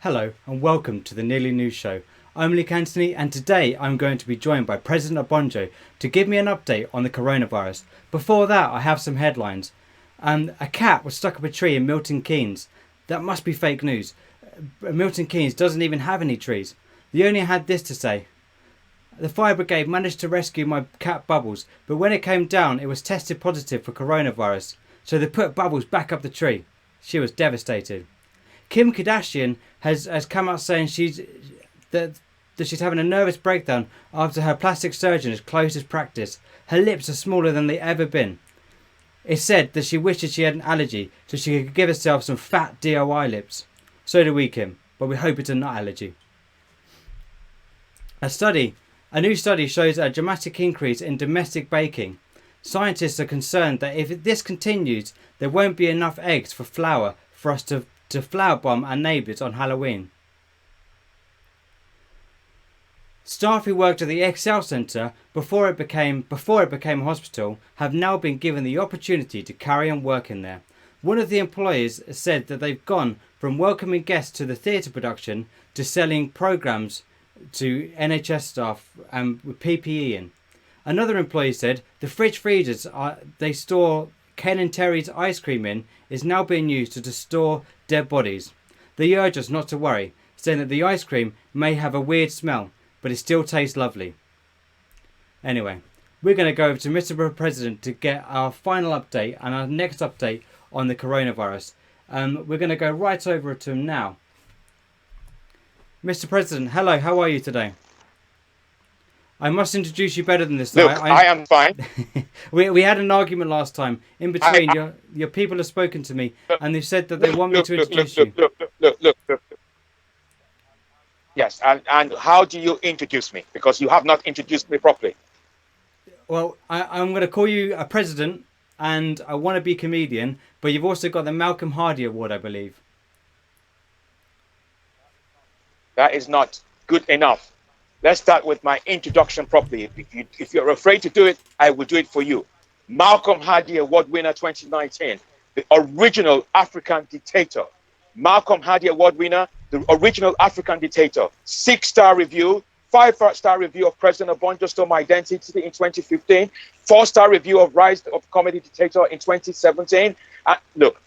Hello and welcome to the Nearly News Show. I'm Luke Anthony and today I'm going to be joined by President Obonjo to give me an update on the coronavirus. Before that, I have some headlines. A cat was stuck up a tree in Milton Keynes. That must be fake news. Milton Keynes doesn't even have any trees. The owner had this to say. The fire brigade managed to rescue my cat Bubbles, but when it came down it was tested positive for coronavirus. So they put Bubbles back up the tree. She was devastated. Kim Kardashian has come out saying that she's having a nervous breakdown after her plastic surgeon has closed his practice. Her lips are smaller than they've ever been. It's said that she wishes she had an allergy so she could give herself some fat DIY lips. So do we, Kim, but we hope it's a nut allergy. A new study shows a dramatic increase in domestic baking. Scientists are concerned that if this continues, there won't be enough eggs for flour for us to flower bomb our neighbours on Halloween. Staff who worked at the Excel Centre before it became a hospital have now been given the opportunity to carry on working there. One of the employees said that they've gone from welcoming guests to the theatre production to selling programmes to NHS staff with PPE in. Another employee said the fridge freezers they store Ken and Terry's ice cream in is now being used to store dead bodies. They urge us not to worry, saying that the ice cream may have a weird smell, but it still tastes lovely. Anyway, we're going to go over to Mr. President to get our final update and our next update on the coronavirus. We're going to go right over to him now. Mr. President, hello, how are you today? I must introduce you better than this. Look, I am fine. we had an argument last time. In between, your people have spoken to me and they've said that they want me to introduce you. Look. Yes, and how do you introduce me? Because you have not introduced me properly. Well, I'm going to call you a president and a wannabe comedian, but you've also got the Malcolm Hardy Award, I believe. That is not good enough. Let's start with my introduction properly. If you're afraid to do it, I will do it for you. Malcolm Hardy Award winner 2019, the original African dictator. Malcolm Hardy Award winner, the original African dictator. 6-star review, 5-star review of President Obonjo Stole My Identity in 2015, 4-star review of Rise of Comedy Dictator in 2017. Look,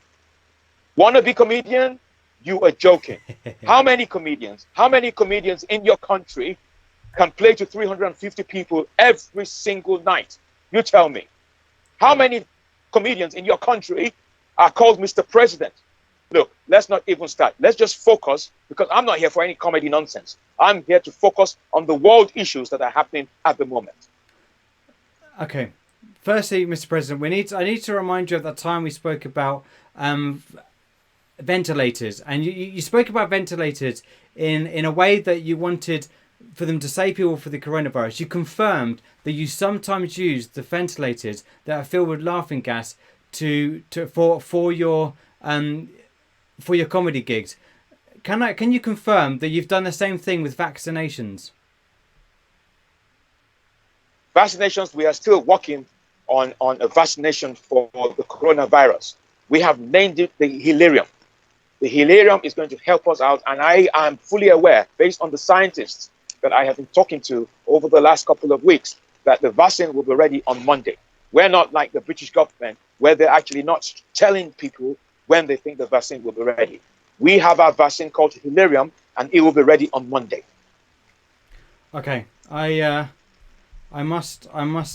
wannabe comedian, you are joking. How many comedians in your country can play to 350 people every single night? You tell me. How many comedians in your country are called Mr. President? Look, let's not even start. Let's just focus, because I'm not here for any comedy nonsense. I'm here to focus on the world issues that are happening at the moment. Okay. Firstly, Mr. President, I need to remind you of that time we spoke about ventilators, and you spoke about ventilators in a way that you wanted for them to save people for the coronavirus. You confirmed that you sometimes use the ventilators that are filled with laughing gas for your comedy gigs. Can you confirm that you've done the same thing with vaccinations? Vaccinations, we are still working on a vaccination for the coronavirus. We have named it the Hilarium. The Hilarium is going to help us out, and I am fully aware, based on the scientists that I have been talking to over the last couple of weeks, that the vaccine will be ready on Monday. We're not like the British government, where they're actually not telling people when they think the vaccine will be ready. We have our vaccine called Hilarium, and it will be ready on Monday. Okay, I must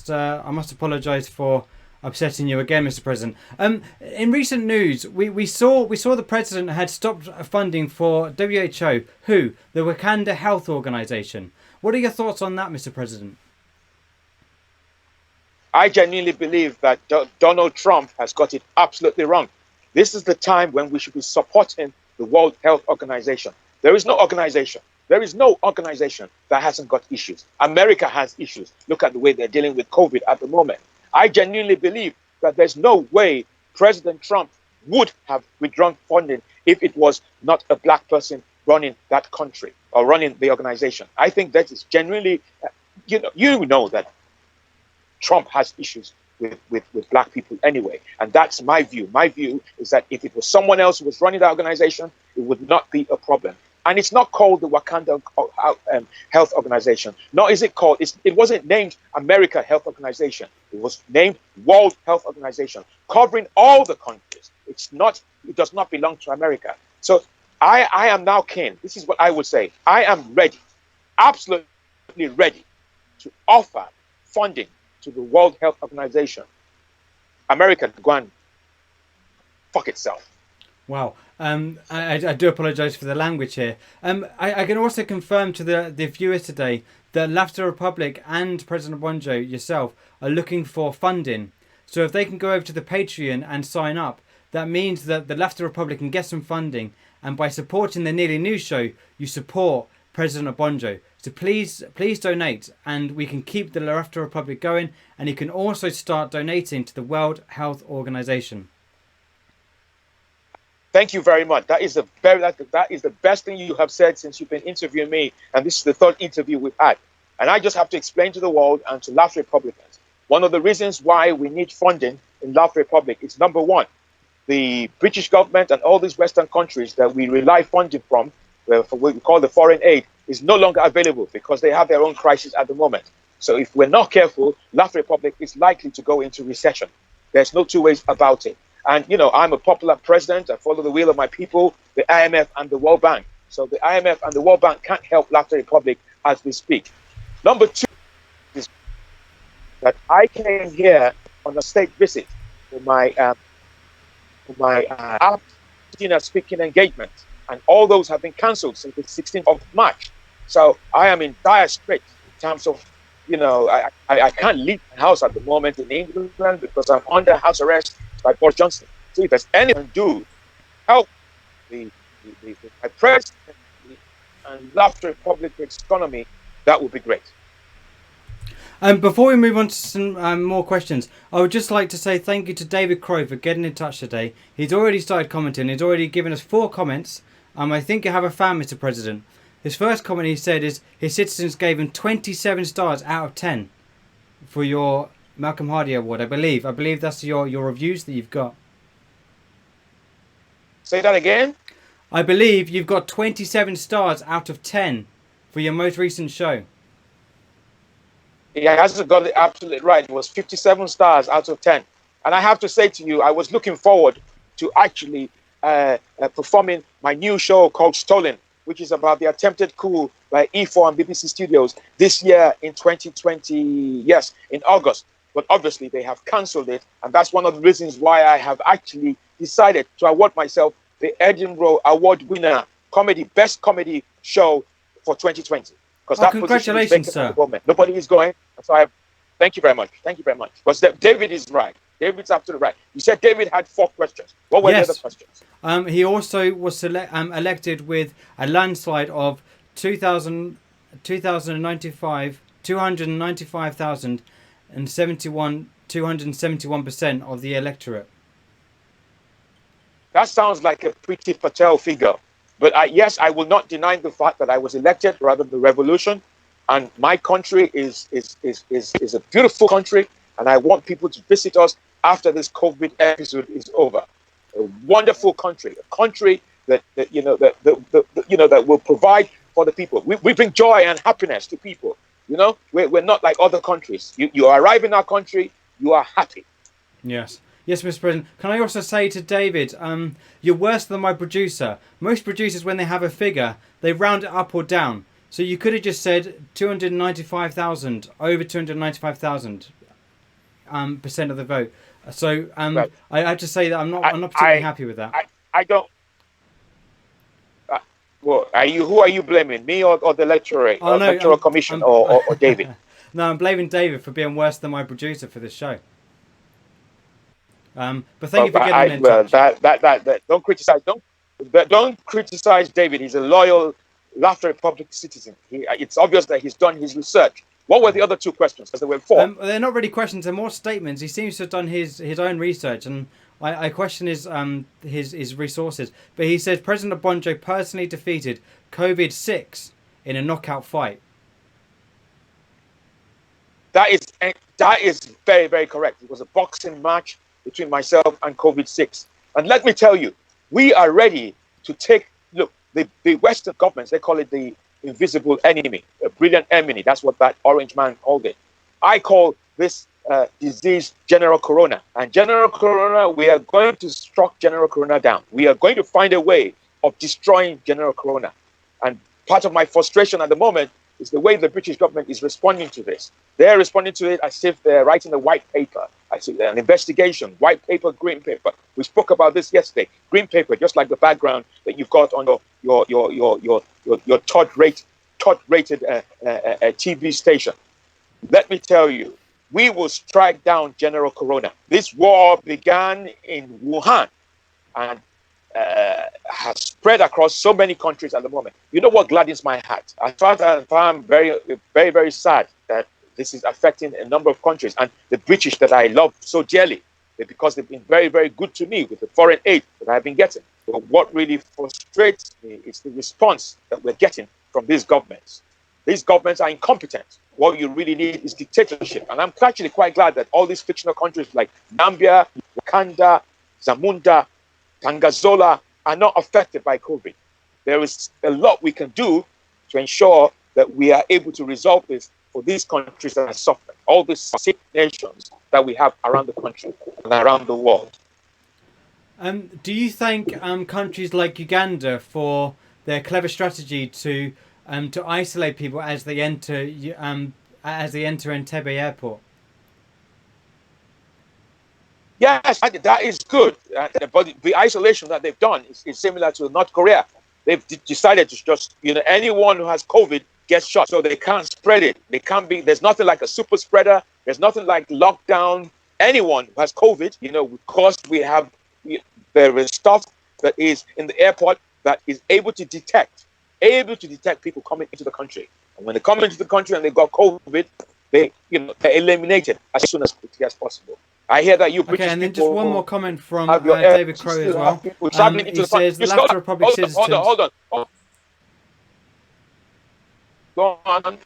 apologise for upsetting you again, Mr. President. In recent news, we saw the president had stopped funding for WHO, the Wakanda Health Organization. What are your thoughts on that, Mr. President? I genuinely believe that Donald Trump has got it absolutely wrong. This is the time when we should be supporting the World Health Organization. There is no organization that hasn't got issues. America has issues. Look at the way they're dealing with COVID at the moment. I genuinely believe that there's no way President Trump would have withdrawn funding if it was not a black person running that country or running the organization. I think that is genuinely, you know that Trump has issues with black people anyway. And that's my view. My view is that if it was someone else who was running the organization, it would not be a problem. And it's not called the Wakanda Health Organization. Nor is it called, it wasn't named America Health Organization. It was named World Health Organization, covering all the countries. It does not belong to America. So I am now king. This is what I would say. I am ready, absolutely ready to offer funding to the World Health Organization. America, go and fuck itself. Wow. I do apologise for the language here. I can also confirm to the viewers today that Laughter Republic and President Obonjo, yourself, are looking for funding. So if they can go over to the Patreon and sign up, that means that the Laughter Republic can get some funding. And by supporting the Nearly News Show, you support President Obonjo. So please donate, and we can keep the Laughter Republic going. And you can also start donating to the World Health Organization. Thank you very much. That is the best thing you have said since you've been interviewing me, and this is the third interview we've had. And I just have to explain to the world and to Laughter Republicans, one of the reasons why we need funding in Laughter Republic is, number one, the British government and all these Western countries that we rely funding from, for what we call the foreign aid, is no longer available because they have their own crisis at the moment. So if we're not careful, Laughter Republic is likely to go into recession. There's no two ways about it. And, you know, I'm a popular president. I follow the will of my people, the IMF and the World Bank. So the IMF and the World Bank can't help Laughter Republic as we speak. Number two is that I came here on a state visit for my speaking engagement. And all those have been cancelled since the 16th of March. So I am in dire straits in terms of, you know, I can't leave my house at the moment in England because I'm under house arrest by Boris Johnson. So if there's anything to do, help my president and Laughter Republic economy, that would be great. Before we move on to some more questions, I would just like to say thank you to David Crow for getting in touch today. He's already started commenting. He's already given us 4 comments. I think you have a fan, Mr. President. His first comment he said is his citizens gave him 27 stars out of 10 for your Malcolm Hardy Award, I believe. I believe that's your reviews that you've got. Say that again? I believe you've got 27 stars out of 10 for your most recent show. He hasn't got it absolutely right. It was 57 stars out of 10. And I have to say to you, I was looking forward to actually performing my new show called Stolen, which is about the attempted coup by E4 and BBC Studios this year in 2020, yes, in August. But obviously they have cancelled it. And that's one of the reasons why I have actually decided to award myself the Edinburgh Award winner best comedy show for 2020. Because that congratulations, sir. Nobody is going. So thank you very much. Thank you very much. Because David is right. David's absolutely right. You said David had 4 questions. What were the other questions? He also was elected with a landslide of 295,071% of the electorate. That sounds like a pretty Patel figure. But yes, I will not deny the fact that I was elected rather than the revolution. And my country is a beautiful country. And I want people to visit us after this COVID episode is over. A wonderful country, a country that will provide for the people. We bring joy and happiness to people. You know, we're not like other countries. You arrive in our country, you are happy. Yes. Yes, Mr. President. Can I also say to David, you're worse than my producer. Most producers, when they have a figure, they round it up or down. So you could have just said 295,000, over 295,000 percent of the vote. So right. I have to say that I'm not particularly happy with that. I don't. Well, who are you blaming? Me or the electoral commission or David? No, I'm blaming David for being worse than my producer for this show. But thank you for getting in touch. Don't criticize David. He's a loyal Laughter Republic citizen. It's obvious that he's done his research. What were the other 2 questions? Because there were 4. They're not really questions. They're more statements. He seems to have done his own research, and I question his resources. But he says President Obonjo personally defeated COVID-6 in a knockout fight. That is very, very correct. It was a boxing match between myself and COVID-6. And let me tell you, we are ready to take... Look, the Western governments, they call it the invisible enemy, a brilliant enemy. That's what that orange man called it. I call this disease General Corona. And General Corona, we are going to struck General Corona down. We are going to find a way of destroying General Corona. And part of my frustration at the moment is the way the British government is responding to this. They're responding to it as if they're writing a white paper. I see an investigation, white paper, green paper. We spoke about this yesterday. Green paper, just like the background that you've got on your top-rated TV station. Let me tell you, we will strike down General Corona. This war began in Wuhan and has spread across so many countries at the moment. You know what gladdens my heart? I'm very, very, very sad that this is affecting a number of countries, and the British that I love so dearly, because they've been very, very good to me with the foreign aid that I've been getting. But what really frustrates me is the response that we're getting from these governments. These governments are incompetent. What you really need is dictatorship. And I'm actually quite glad that all these fictional countries like Zambia, Wakanda, Zamunda, Tangazola are not affected by COVID. There is a lot we can do to ensure that we are able to resolve this for these countries that are suffering, all these sick nations that we have around the country and around the world. Do you thank countries like Uganda for their clever strategy to isolate people as they enter Entebbe airport? Yes, that is good. But the isolation that they've done is similar to North Korea. They've decided to just, anyone who has COVID gets shot, so they can't spread it. They can't be. There's nothing like a super spreader. There's nothing like lockdown. Anyone who has COVID, because there is stuff that is in the airport that is able to detect people coming into the country. And when they come into the country and they got COVID, they're eliminated as soon as quickly as possible. I hear that you British and then people just one more comment from David Crowe as well. He says, Left Republic citizens... Hold on. Go on.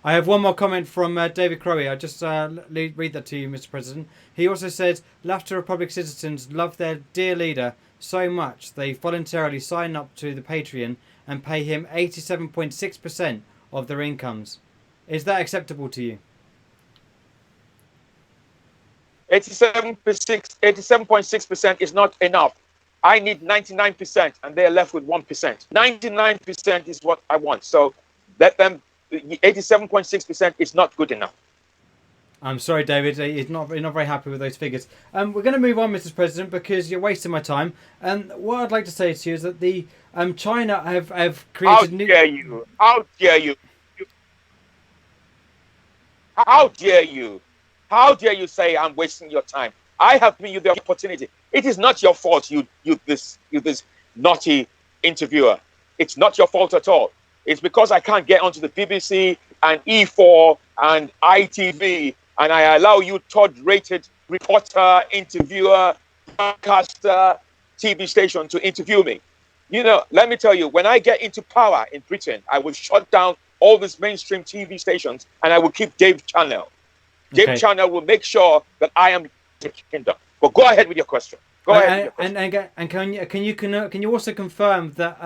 I have one more comment from David Crowe. I just read that to you, Mr. President. He also says, Laughter Republic citizens love their dear leader so much they voluntarily sign up to the Patreon and pay him 87.6% of their incomes. Is that acceptable to you? 87.6% is not enough. I need 99%, and they're left with 1%. 99% is what I want. So let them. 87.6% is not good enough. I'm sorry, David. He's not very happy with those figures. We're going to move on, Mr. President, because you're wasting my time. And what I'd like to say to you is that the China have created new. How dare you? How dare you? How dare you? How dare you say I'm wasting your time? I have given you the opportunity. It is not your fault, you this naughty interviewer. It's not your fault at all. It's because I can't get onto the BBC and E4 and ITV, and I allow you third-rated reporter, interviewer, broadcaster, TV station to interview me. Let me tell you, when I get into power in Britain, I will shut down all these mainstream TV stations, and I will keep Dave Channel. Dave Channel will make sure that I am the kingdom. But go ahead with your question. Go ahead. And can you also confirm that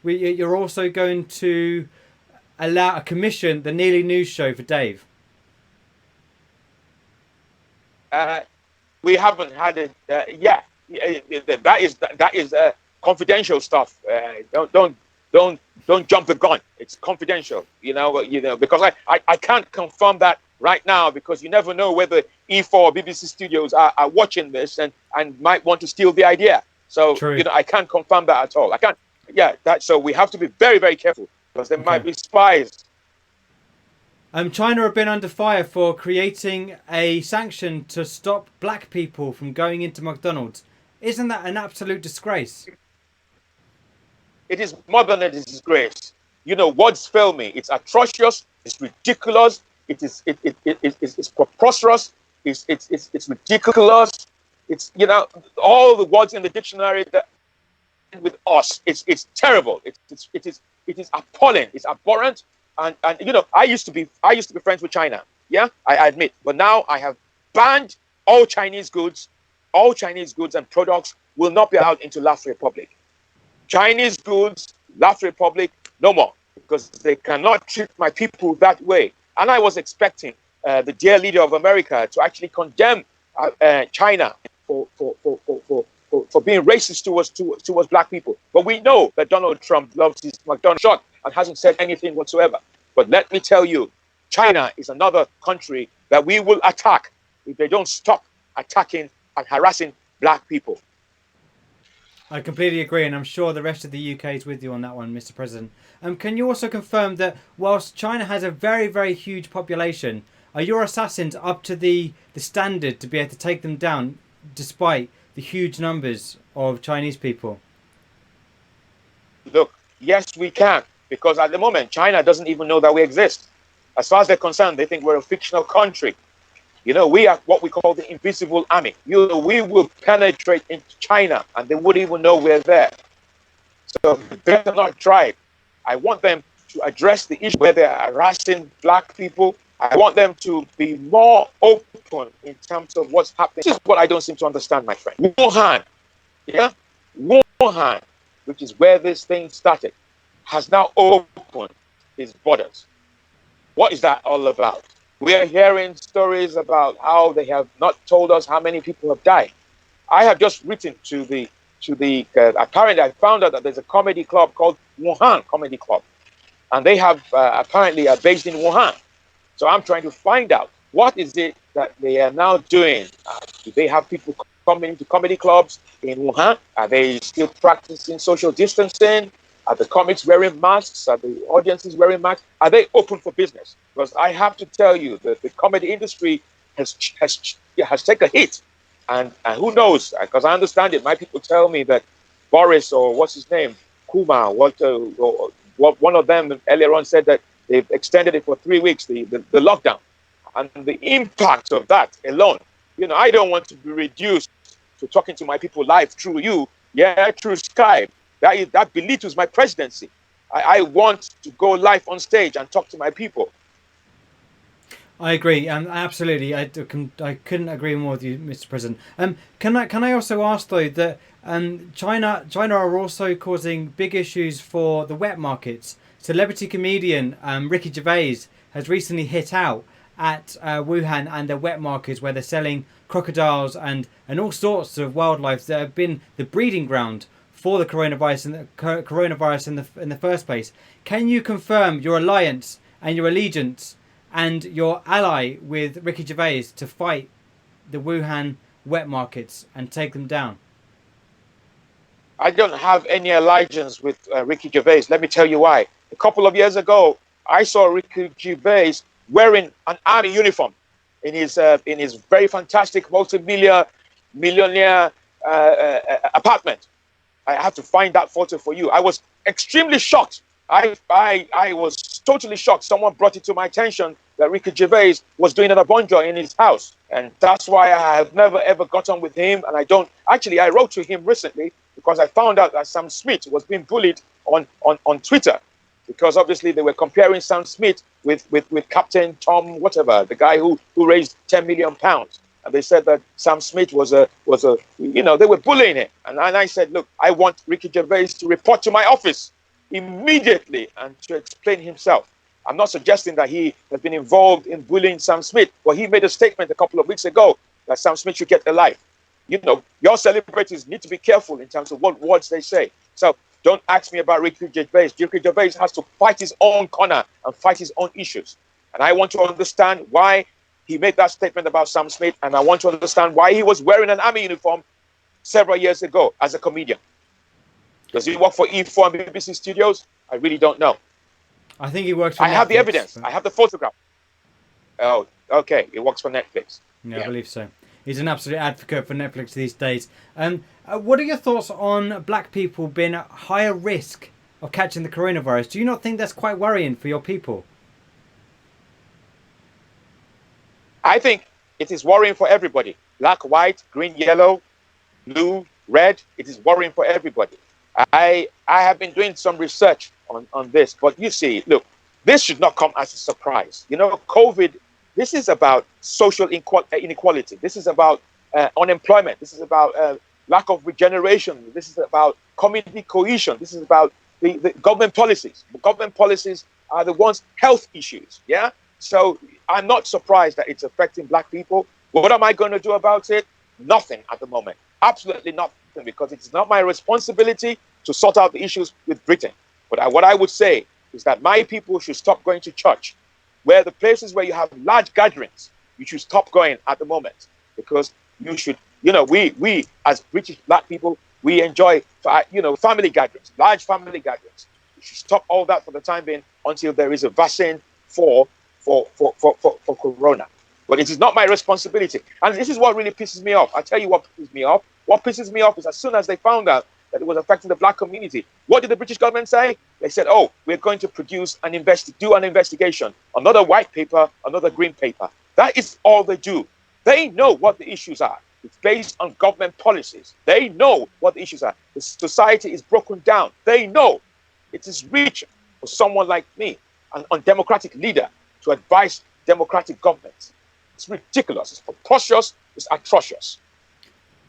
you're also going to allow a commission the Nearly News show for Dave? We haven't had it yet. That is confidential stuff. Don't jump the gun. It's confidential. Because I can't confirm that right now, because you never know whether E4 or BBC Studios are watching this and might want to steal the idea. So I can't confirm that at all. I can't. Yeah, so we have to be very, very careful, because there might be spies. China have been under fire for creating a sanction to stop black people from going into McDonald's. Isn't that an absolute disgrace? It is more than a disgrace. Words fail me. It's atrocious. It's ridiculous. It's preposterous. It's ridiculous. It's all the words in the dictionary that with us. It's terrible. It is appalling. It's abhorrent. And I used to be friends with China. Yeah, I admit. But now I have banned all Chinese goods all Chinese goods and products will not be allowed into Last Republic. Chinese goods, Last Republic, no more, because they cannot treat my people that way. And I was expecting the dear leader of America to actually condemn China for being racist towards black people. But we know that Donald Trump loves his McDonald's shot and hasn't said anything whatsoever. But let me tell you, China is another country that we will attack if they don't stop attacking and harassing black people. I completely agree, and I'm sure the rest of the UK is with you on that one, Mr. President. Can you also confirm that whilst China has a very, very huge population, are your assassins up to the standard to be able to take them down despite the huge numbers of Chinese people? Look, yes, we can, because at the moment, China doesn't even know that we exist. As far as they're concerned, they think we're a fictional country. You know, we are what we call the invisible army. You know, we will penetrate into China and they wouldn't even know we're there. So they are not try. I want them to address the issue where they're harassing black people. I want them to be more open in terms of what's happening. This is what I don't seem to understand, my friend. Wuhan, yeah? Wuhan, which is where this thing started, has now opened its borders. What is that all about? We are hearing stories about how they have not told us how many people have died. I have just written to the apparently I found out that there's a comedy club called Wuhan Comedy Club, and they have apparently are based in Wuhan. So I'm trying to find out what is it that they are now doing. Do they have people coming to comedy clubs in Wuhan? Are they still practicing social distancing? Are the comics wearing masks? Are the audiences wearing masks? Are they open for business? Because I have to tell you that the comedy industry has taken a hit. And who knows? Because I understand it. My people tell me that Boris, or what's his name, Kuma, what one of them earlier on said that they've extended it for 3 weeks, the lockdown. And the impact of that alone, you know, I don't want to be reduced to talking to my people live through you, through Skype. That belittles my presidency. I want to go live on stage and talk to my people. I agree, absolutely. I couldn't agree more with you, Mr. President. Can I also ask though that China are also causing big issues for the wet markets. Celebrity comedian Ricky Gervais has recently hit out at Wuhan and the wet markets where they're selling crocodiles and all sorts of wildlife that have been the breeding ground for the coronavirus in the first place. Can you confirm your alliance and your allegiance and your ally with Ricky Gervais to fight the Wuhan wet markets and take them down? I don't have any allegiance with Ricky Gervais. Let me tell you why. A couple of years ago, I saw Ricky Gervais wearing an army uniform in his very fantastic millionaire apartment. I have to find that photo for you. I was extremely shocked. I was totally shocked. Someone brought it to my attention that Ricky Gervais was doing an Obonjo in his house. And that's why I have never, ever got on with him. And I don't... Actually, I wrote to him recently because I found out that Sam Smith was being bullied on Twitter. Because obviously they were comparing Sam Smith with Captain Tom, whatever, the guy who raised £10 million. And they said that Sam Smith was a, they were bullying him. And I said, look, I want Ricky Gervais to report to my office immediately and to explain himself. I'm not suggesting that he has been involved in bullying Sam Smith, but he made a statement a couple of weeks ago that Sam Smith should get a life. You know, your celebrities need to be careful in terms of what words they say. So don't ask me about Ricky Gervais. Ricky Gervais has to fight his own corner and fight his own issues. And I want to understand why he made that statement about Sam Smith, and I want to understand why he was wearing an army uniform several years ago as a comedian. Does he work for E4 and BBC Studios? I really don't know. I think he works for Netflix. I have the evidence. But... I have the photograph. Oh, okay. He works for Netflix. Yeah, I believe so. He's an absolute advocate for Netflix these days. What are your thoughts on black people being at higher risk of catching the coronavirus? Do you not think that's quite worrying for your people? I think it is worrying for everybody. Black, white, green, yellow, blue, red. It is worrying for everybody. I have been doing some research on this, but you see, look, this should not come as a surprise. You know, COVID, this is about social inequality. This is about unemployment. This is about lack of regeneration. This is about community cohesion. This is about the government policies. The government policies are the ones, health issues. Yeah. So I'm not surprised that it's affecting black people. What am I going to do about it? Nothing at the moment. Absolutely nothing, because it's not my responsibility to sort out the issues with Britain. But what I would say is that my people should stop going to church, where the places where you have large gatherings, you should stop going at the moment, because you should, we as British black people, we enjoy, family gatherings, large family gatherings. You should stop all that for the time being until there is a vaccine for corona. But it is not my responsibility. And this is what really pisses me off. I'll tell you what pisses me off. What pisses me off is, as soon as they found out that it was affecting the black community, what did the British government say? They said, oh, we're going to produce do an investigation. Another white paper, another green paper. That is all they do. They know what the issues are. It's based on government policies. They know what the issues are. The society is broken down. They know it is rich for someone like me, an undemocratic leader, to advise democratic governments. It's ridiculous. It's preposterous. It's atrocious.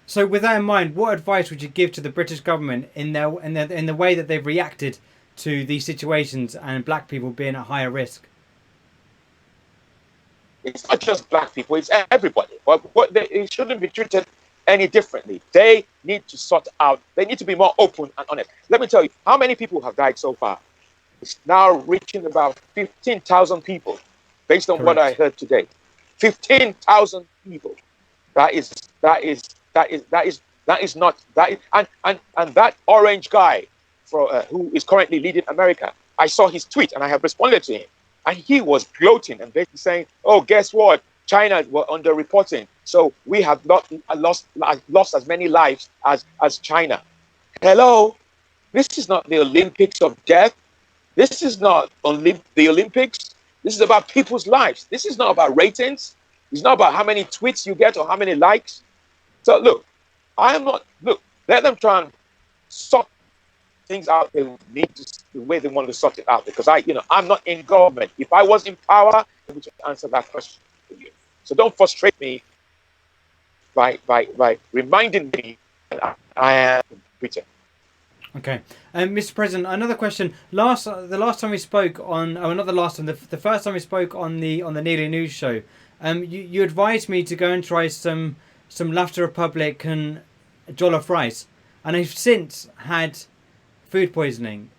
So, with that in mind, what advice would you give to the British government in the way that they've reacted to these situations and black people being at higher risk? It's not just black people; it's everybody. But it shouldn't be treated any differently. They need to sort out. They need to be more open and honest. Let me tell you, how many people have died so far? It's now reaching about 15,000 people, based on what I heard today. 15,000 people. That is not, and that orange guy who is currently leading America. I saw his tweet and I have responded to him, and he was gloating and basically saying, "Oh, guess what? China were underreporting, so we have not lost as many lives as China." Hello, this is not the Olympics of death. This is not the Olympics. This is about people's lives. This is not about ratings. It's not about how many tweets you get or how many likes. So look, let them try and sort things out. They need the way they want to sort it out, because I'm not in government. If I was in power, I would answer that question for you. So don't frustrate me by reminding me that I am Britain. Okay, Mr. President, another question. The last time we spoke on, not the last time, the first time we spoke on the Nearly News show, you advised me to go and try some Laughter Republic and jollof rice, and I've since had food poisoning.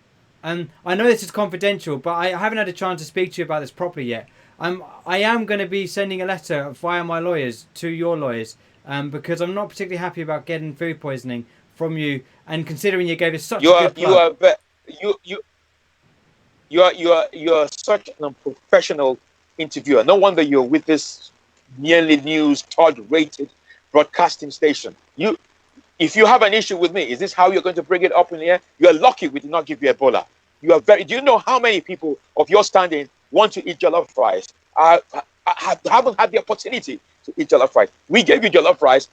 I know this is confidential, but I haven't had a chance to speak to you about this properly yet. I am going to be sending a letter via my lawyers to your lawyers, because I'm not particularly happy about getting food poisoning from you, and considering you gave us such a good plug. You are such an unprofessional interviewer. No wonder you're with this Nearly News third-rated broadcasting station. If you have an issue with me, is this how you're going to bring it up in the air? You're lucky we did not give you Ebola. Do you know how many people of your standing want to eat jollof rice? Haven't had the opportunity to eat jollof rice. We gave you jollof rice.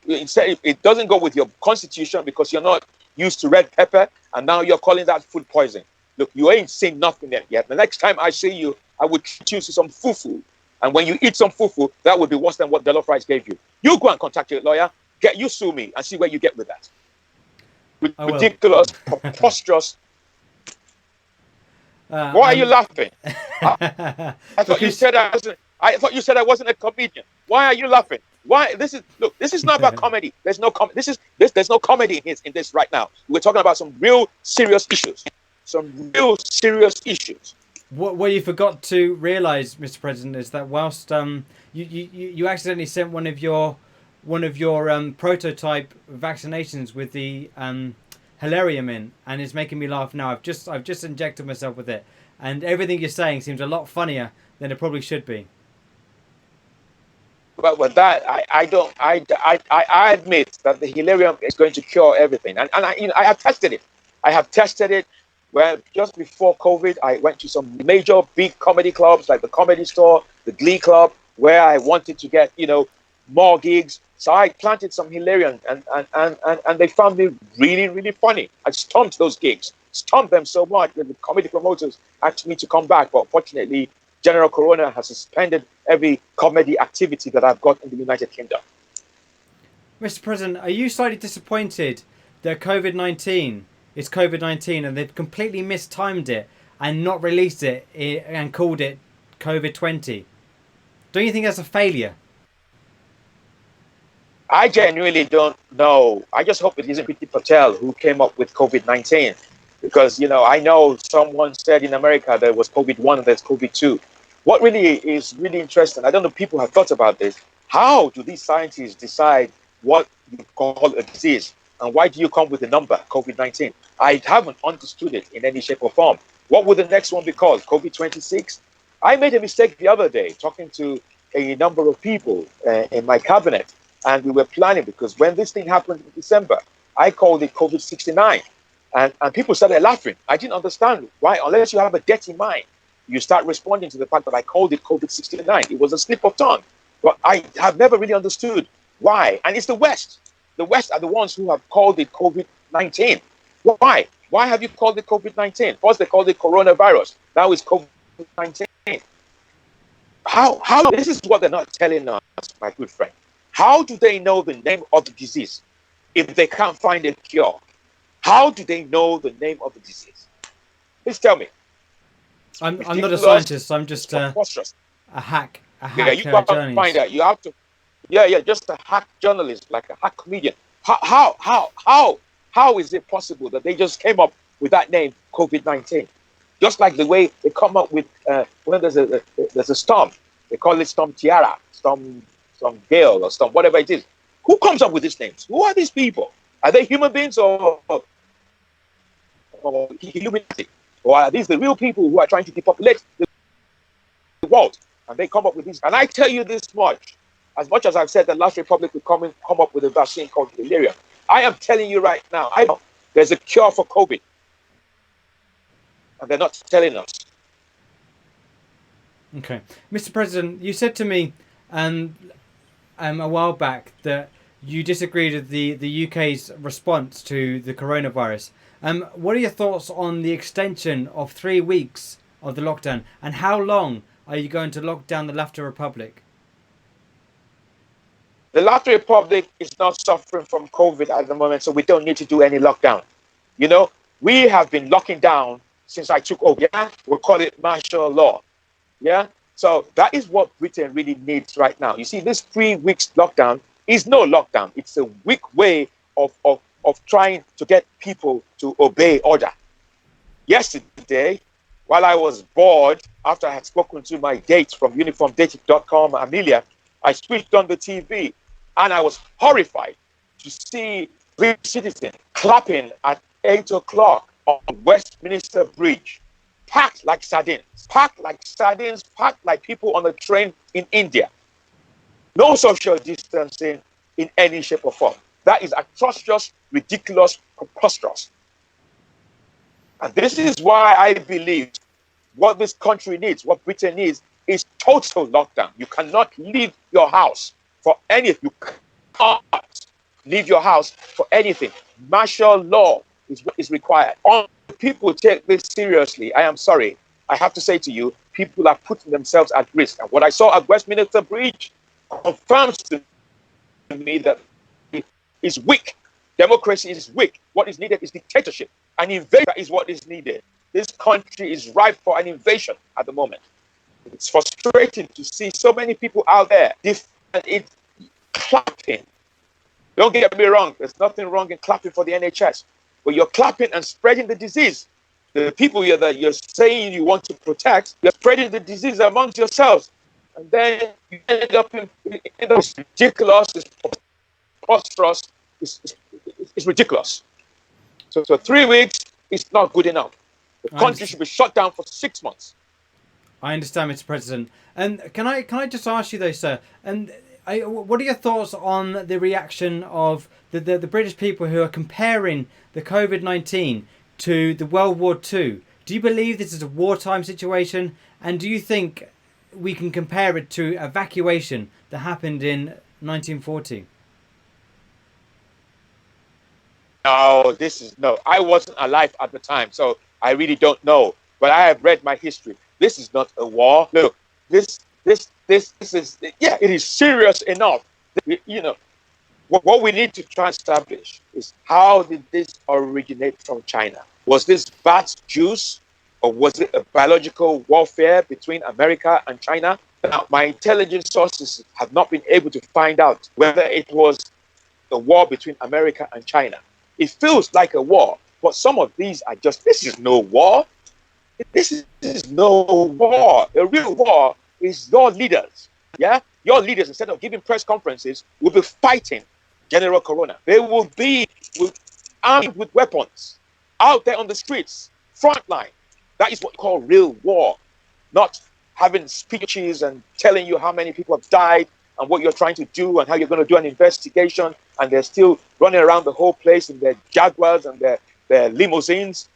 Instead, it doesn't go with your constitution because you're not used to red pepper, and now you're calling that food poisoning. Look, you ain't seen nothing yet. The next time I see you, I would treat you to some fufu. And when you eat some fufu, that would be worse than what jollof rice gave you. You go and contact your lawyer, you sue me, and see where you get with that. Ridiculous, preposterous. Why are you laughing? I thought you said I wasn't a comedian. Why are you laughing? Why? This is not about comedy. There's no there's no comedy in this right now. We're talking about some real serious issues. What you forgot to realise, Mr. President, is that whilst you accidentally sent one of your prototype vaccinations with the Hilarium in, and it's making me laugh now. I've just injected myself with it, and everything you're saying seems a lot funnier than it probably should be. But with that, I admit that the Hilarium is going to cure everything, and I have tested it. I have tested it. Well, just before COVID, I went to some major big comedy clubs like the Comedy Store, the Glee Club, where I wanted to get more gigs. So I planted some Hilarion, and they found me really, really funny. I stomped those gigs, stomped them so much that the comedy promoters asked me to come back. But fortunately, General Corona has suspended every comedy activity that I've got in the United Kingdom. Mr. President, are you slightly disappointed that COVID-19 is COVID-19 and they've completely mistimed it and not released it and called it COVID-20? Don't you think that's a failure? I genuinely don't know. I just hope it isn't Priti Patel who came up with COVID-19, because I know someone said in America there was COVID-1 and there's COVID-2. What really is really interesting, I don't know if people have thought about this. How do these scientists decide what you call a disease, and why do you come with the number COVID-19? I haven't understood it in any shape or form. What would the next one be called? COVID-26? I made a mistake the other day talking to a number of people in my cabinet, and we were planning, because when this thing happened in December, I called it COVID-69. And people started laughing. I didn't understand why, unless you have a dirty mind, you start responding to the fact that I called it COVID-69. It was a slip of tongue. But I have never really understood why. And it's the West. The West are the ones who have called it COVID-19. Why? Why have you called it COVID-19? First they called it coronavirus. Now it's COVID-19. How? This is what they're not telling us, my good friend. How do they know the name of the disease if they can't find a cure? How do they know the name of the disease? Please tell me. I'm not a scientist. I'm just a hack yeah, you got to journalist. find out. You have to. Yeah, just a hack journalist, like a hack comedian. How is it possible that they just came up with that name, COVID-19? Just like the way they come up with when there's a storm, they call it Storm Tiara, Storm Gale, or Storm whatever it is. Who comes up with these names? Who are these people? Are they human beings or humanity? Or are these the real people who are trying to depopulate the world? And they come up with these. And I tell you this much as I've said, the last republic will come up with a vaccine called delirium. I am telling you right now, I know there's a cure for COVID. And they're not telling us. Okay. Mr. President, you said to me a while back that you disagreed with the UK's response to the coronavirus. What are your thoughts on the extension of 3 weeks of the lockdown, and how long are you going to lock down the Laughter Republic? The Laughter Republic is not suffering from COVID at the moment, so we don't need to do any lockdown. We have been locking down since I took over. Yeah, we'll call it martial law. Yeah, so that is what Britain really needs right now. You see, this 3 weeks lockdown is no lockdown. It's a weak way of trying to get people to obey order. Yesterday, while I was bored, after I had spoken to my date from uniformdating.com, Amelia, I switched on the TV and I was horrified to see British citizens clapping at 8 o'clock on Westminster Bridge, packed like sardines, packed like people on a train in India. No social distancing in any shape or form. That is atrocious, ridiculous, preposterous. And this is why I believe what this country needs, what Britain needs, is total lockdown. You cannot leave your house for anything. You can't leave your house for anything. Martial law is what is required. All people take this seriously. I am sorry. I have to say to you, people are putting themselves at risk. And what I saw at Westminster Bridge confirms to me that it is weak. Democracy is weak. What is needed is dictatorship. An invasion is what is needed. This country is ripe for an invasion at the moment. It's frustrating to see so many people out there. It's clapping. Don't get me wrong. There's nothing wrong in clapping for the NHS. But you're clapping and spreading the disease. The people that you're saying you want to protect, you're spreading the disease amongst yourselves. And then you end up in it's ridiculous, it's preposterous, it's ridiculous. So 3 weeks is not good enough. The country should be shut down for 6 months. I understand, Mr. President. And can I just ask you though, sir? And what are your thoughts on the reaction of the British people who are comparing the COVID-19 to the World War II? Do you believe this is a wartime situation? And do you think we can compare it to evacuation that happened in 1940? No. I wasn't alive at the time, so I really don't know. But I have read my history. This is not a war. Look, this is, yeah, it is serious enough. What we need to try and establish is, how did this originate from China? Was this bat juice, or was it a biological warfare between America and China? Now, my intelligence sources have not been able to find out whether it was a war between America and China. It feels like a war, but some of these are just, this is no war. This is no war. The real war is your leaders. Yeah? Your leaders, instead of giving press conferences, will be fighting General Corona. They will be armed with weapons out there on the streets, front line. That is what we call real war, not having speeches and telling you how many people have died and what you're trying to do and how you're going to do an investigation, and they're still running around the whole place in their Jaguars and their limousines.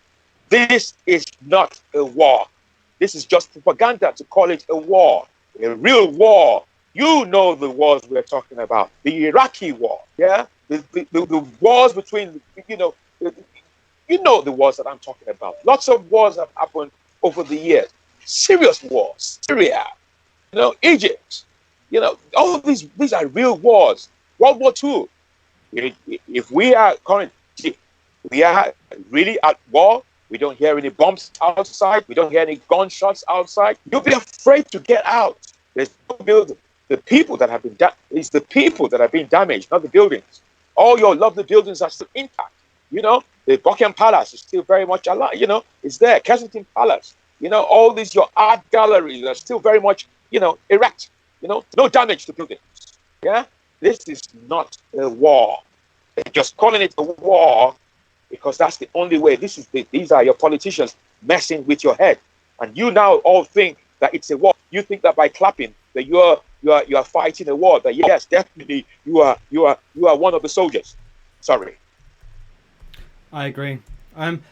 This is not a war. This is just propaganda to call it a war. A real war. You know the wars we're talking about. The Iraqi war, yeah? The wars between, you know the wars that I'm talking about. Lots of wars have happened over the years. Serious wars. Syria, Egypt. All of these are real wars. World War II. If we are currently, we are really at war. We don't hear any bombs outside. We don't hear any gunshots outside. You'll be afraid to get out. There's no building. The people that have been it's the people that have been damaged, not the buildings. All your lovely buildings are still intact. The Buckingham Palace is still very much alive. It's there. Kensington Palace. All these your art galleries are still very much, erect. No damage to buildings. Yeah, this is not a war. They're just calling it a war because that's the only way. These are your politicians messing with your head, and you now all think that it's a war. You think that by clapping that you are fighting a war. That yes, definitely you are one of the soldiers. Sorry. I agree. Can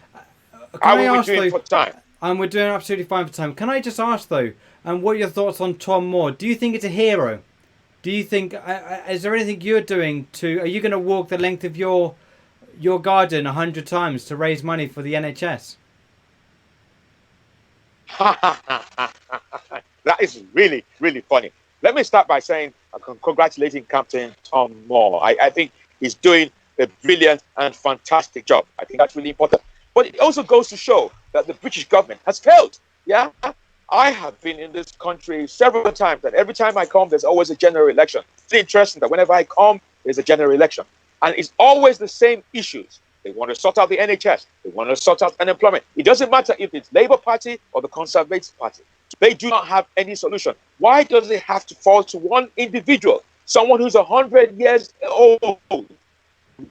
How I are we ask doing though? for time? We're doing absolutely fine for time. Can I just ask though? What are your thoughts on Tom Moore? Do you think it's a hero? Do you think is there anything you're doing to? Are you going to walk the length of your garden 100 times to raise money for the NHS? That is really, really funny. Let me start by saying, congratulating Captain Tom Moore. I think he's doing a brilliant and fantastic job. I think that's really important. But it also goes to show that the British government has failed. Yeah, I have been in this country several times, and every time I come, there's always a general election. It's interesting that whenever I come, there's a general election. And it's always the same issues. They want to sort out the NHS. They want to sort out unemployment. It doesn't matter if it's Labour Party or the Conservative Party. They do not have any solution. Why does it have to fall to one individual, someone who's 100 years old,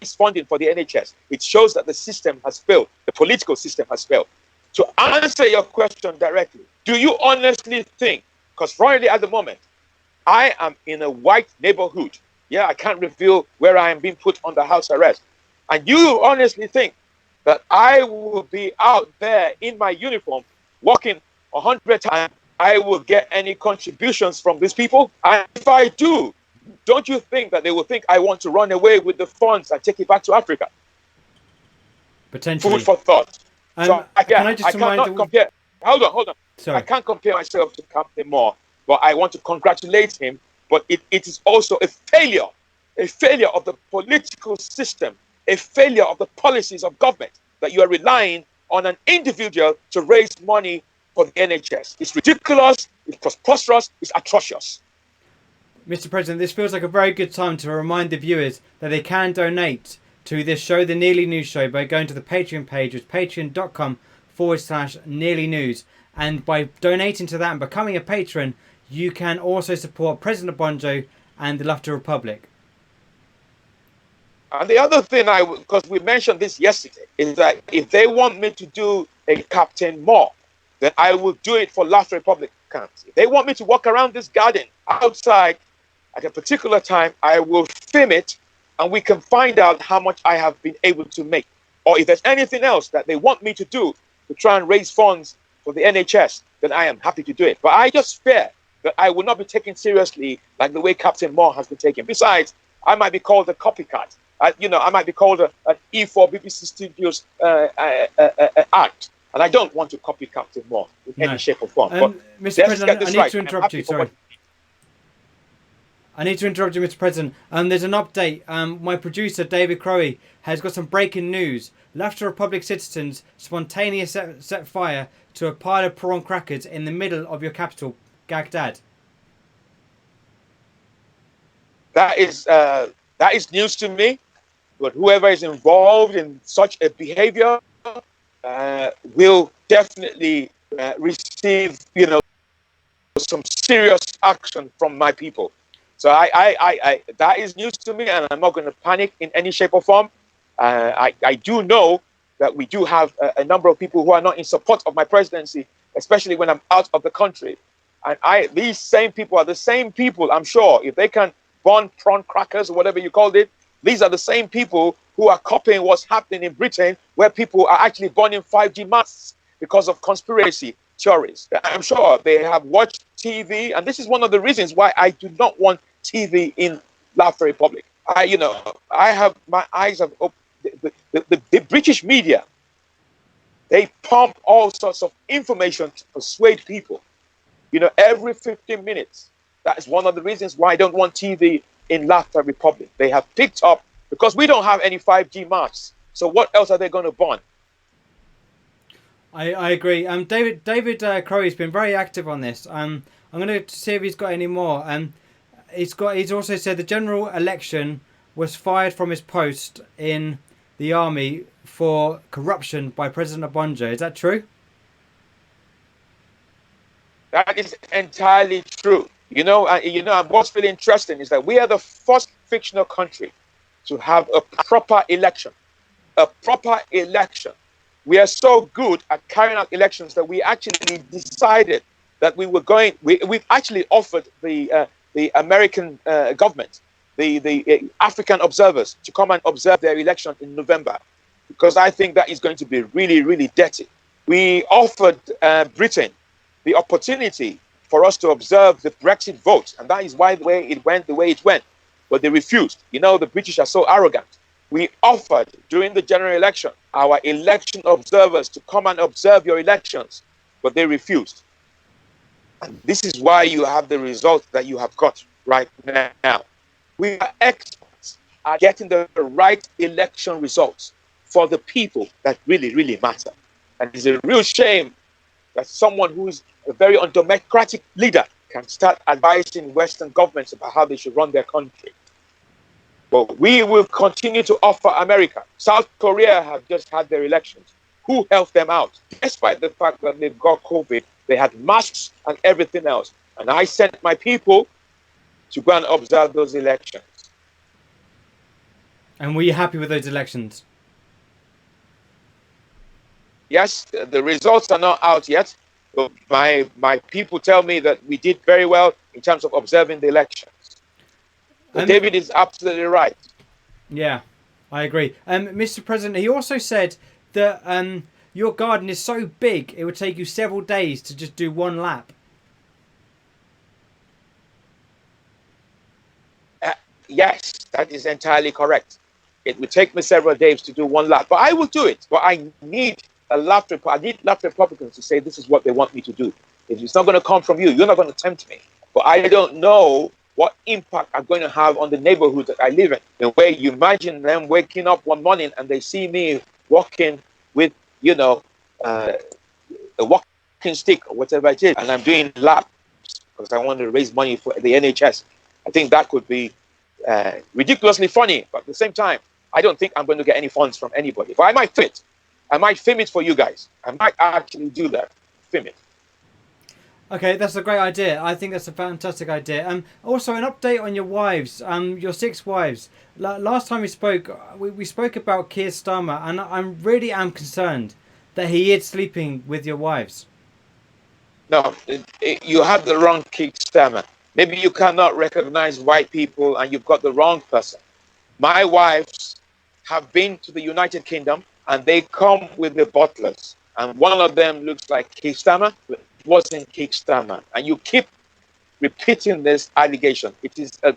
is funding for the NHS? It shows that the system has failed. The political system has failed. To answer your question directly, do you honestly think, because currently at the moment, I am in a white neighborhood. Yeah, I can't reveal where I am being put under house arrest. And you honestly think that I will be out there in my uniform walking 100 times, I will get any contributions from these people? And if I do, don't you think that they will think I want to run away with the funds and take it back to Africa? Potentially. Food for thought. So I cannot compare. Hold on. Sorry. I can't compare myself to Captain Moore, but I want to congratulate him. But it is also a failure of the political system, a failure of the policies of government, that you are relying on an individual to raise money for the NHS. It's ridiculous, it's preposterous, it's atrocious. Mr. President, this feels like a very good time to remind the viewers that they can donate to this show, The Nearly News Show, by going to the Patreon page, which is patreon.com/Nearly News. And by donating to that and becoming a patron, you can also support President Obonjo and the Laughter Republic. And the other thing, because we mentioned this yesterday, is that if they want me to do a Captain Moore, then I will do it for Laughter Republicans. If they want me to walk around this garden outside at a particular time, I will film it, and we can find out how much I have been able to make. Or if there's anything else that they want me to do to try and raise funds for the NHS, then I am happy to do it. But I just fear that I will not be taken seriously like the way Captain Moore has been taken. Besides, I might be called a copycat. I might be called an E4 BBC Studios act. And I don't want to copy Captain Moore in any shape or form. But Mr. President, I need to interrupt you. Sorry. I need to interrupt you, Mr. President. There's an update. My producer, David Crowley, has got some breaking news. Laughter Republic citizens spontaneously set fire to a pile of prawn crackers in the middle of your capital, Baghdad. That is news to me. But whoever is involved in such a behavior will definitely receive, some serious action from my people. So I that is news to me, and I'm not going to panic in any shape or form. I do know that we do have a number of people who are not in support of my presidency, especially when I'm out of the country. And these same people are the same people, I'm sure, if they can burn prawn crackers or whatever you called it, these are the same people who are copying what's happening in Britain, where people are actually burning 5G masks because of conspiracy theories. I'm sure they have watched TV, and this is one of the reasons why I do not want TV in Laughter Republic. I have my eyes have opened. The British media, they pump all sorts of information to persuade people. Every 15 minutes. That is one of the reasons why I don't want TV in Laughter Republic. They have picked up, because we don't have any 5G masks. So what else are they going to burn? I agree. David Crowley's been very active on this. I'm going to see if he's got any more. He's also said the general election was fired from his post in the army for corruption by President Obonjo. Is that true? That is entirely true. What's really interesting is that we are the first fictional country to have a proper election. A proper election. We are so good at carrying out elections that we actually decided that we were going. We've actually offered the American government, the African observers, to come and observe their election in November, because I think that is going to be really, really dirty. We offered Britain the opportunity for us to observe the Brexit vote, and that is why the way it went, but they refused. The British are so arrogant. We offered during the general election our election observers to come and observe your elections, but they refused. And this is why you have the result that you have got right now. We are experts at getting the right election results for the people that really, really matter. And it's a real shame that someone who is a very undemocratic leader can start advising Western governments about how they should run their country. But we will continue to offer America. South Korea have just had their elections. Who helped them out? Despite the fact that they've got COVID, they had masks and everything else. And I sent my people to go and observe those elections. And were you happy with those elections? Yes, the results are not out yet. But my people tell me that we did very well in terms of observing the elections. But David is absolutely right. Yeah, I agree. Mr. President, he also said that your garden is so big it would take you several days to just do one lap. Yes, that is entirely correct. It would take me several days to do one lap, but I will do it. But I need Laughter Republicans to say this is what they want me to do. If it's not going to come from you, you're not going to tempt me. But I don't know what impact I'm going to have on the neighborhood that I live in. The way you imagine them waking up one morning and they see me walking with, a walking stick or whatever it is, and I'm doing laps because I want to raise money for the NHS. I think that could be ridiculously funny, but at the same time, I don't think I'm going to get any funds from anybody. But I might film it for you guys. I might actually do that. Film it. Okay, that's a great idea. I think that's a fantastic idea. Also, an update on your wives, your 6 wives. Last time we spoke, we spoke about Keir Starmer, and I really am concerned that he is sleeping with your wives. No, you have the wrong Keir Starmer. Maybe you cannot recognize white people and you've got the wrong person. My wives have been to the United Kingdom and they come with the butlers. And one of them looks like Keir Starmer, but it wasn't Keir Starmer. And you keep repeating this allegation. It is a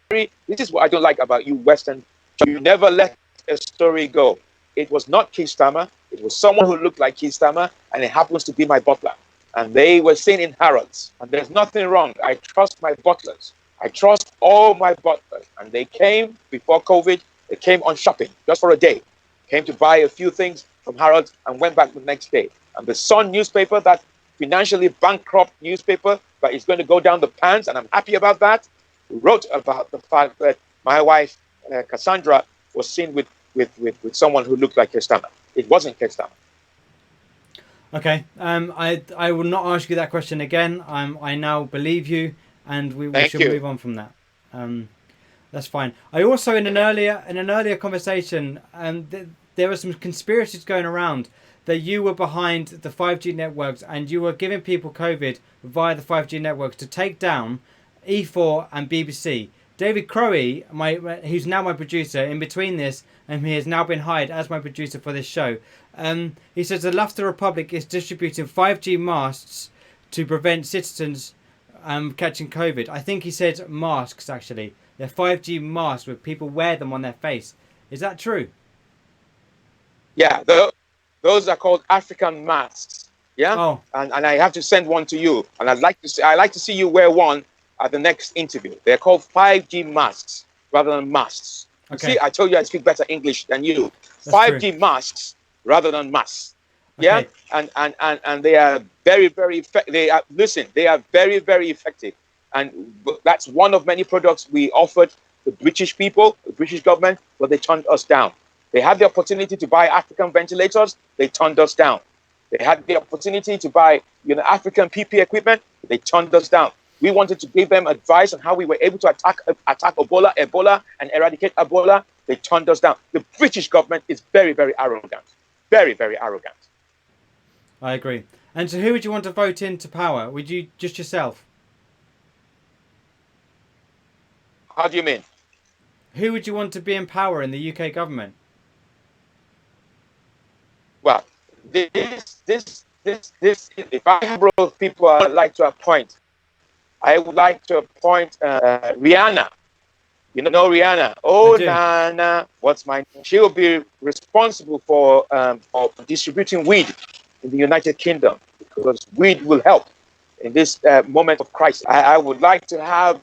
this is what I don't like about you, Western. You never let a story go. It was not Keir Starmer. It was someone who looked like Keir Starmer, and it happens to be my butler. and they were seen in Harrods. And there's nothing wrong. I trust my butlers. I trust all my butlers. And they came before COVID. They came on shopping just for a day. Came to buy a few things from Harrods and went back the next day. And the Sun newspaper, that financially bankrupt newspaper that is going to go down the pans, and I'm happy about that, wrote about the fact that my wife, Cassandra, was seen with someone who looked like Kestama. It wasn't Kestama. Okay. I will not ask you that question again. I now believe you, and we should move on from that. That's fine. I also in an earlier conversation, there were some conspiracies going around that you were behind the 5G networks and you were giving people COVID via the 5G networks to take down E4 and BBC. David Crowley, who's now my producer, in between this, and he has now been hired as my producer for this show. He says the Laughter Republic is distributing 5G masks to prevent citizens catching COVID. I think he said masks, actually. They're 5G masks where people wear them on their face. Is that true? Yeah, those are called African masks. Yeah, oh. and I have to send one to you, and I'd like to see you wear one at the next interview. They're called 5G masks rather than masks. Okay. See, I told you I speak better English than you. That's 5G true. Masks rather than masks. Okay. Yeah, and they are very, very effective. They are very, very effective, and that's one of many products we offered the British people, the British government, but they turned us down. They had the opportunity to buy African ventilators. They turned us down. They had the opportunity to buy, African PP equipment. They turned us down. We wanted to give them advice on how we were able to attack Ebola, and eradicate Ebola. They turned us down. The British government is very, very arrogant. Very, very arrogant. I agree. And so who would you want to vote into power? Would you just yourself? How do you mean? Who would you want to be in power in the UK government? Well, this, if I have people I would like to appoint, I would like to appoint Rihanna. You know Rihanna? Oh, Nana, what's my name? She will be responsible for distributing weed in the United Kingdom, because weed will help in this moment of crisis. I would like to have,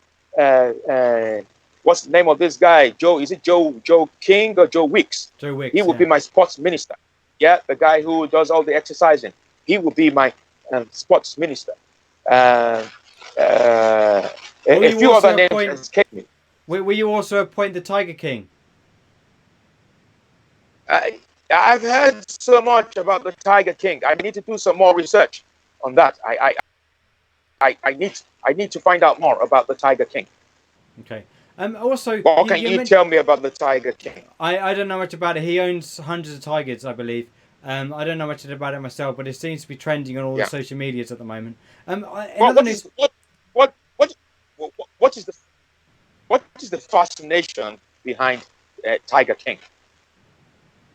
what's the name of this guy? Is it Joe King or Joe Wicks? Joe Wicks. He will be my sports minister. Yeah, the guy who does all the exercising. He will be my sports minister. A few other names escape me. Will you also appoint the Tiger King? I've heard so much about the Tiger King. I need to do some more research on that. I need to find out more about the Tiger King. Okay. Also, what can you tell me about the Tiger King? I don't know much about it. He owns hundreds of tigers, I believe. I don't know much about it myself, but it seems to be trending on all the social medias at the moment. What is the fascination behind Tiger King?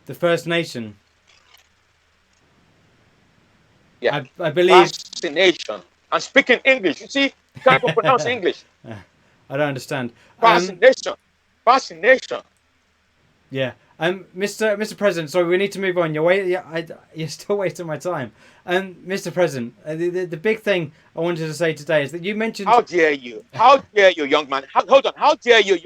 The First Nation. Yeah, I believe. Fascination. I'm speaking English. You see, you can't pronounce English. I don't understand. Fascination. Yeah. Mr. President, sorry, we need to move on. You're still wasting my time. Mr. President, the big thing I wanted to say today is that you mentioned. How dare you? How dare you, young man? Hold on. How dare you,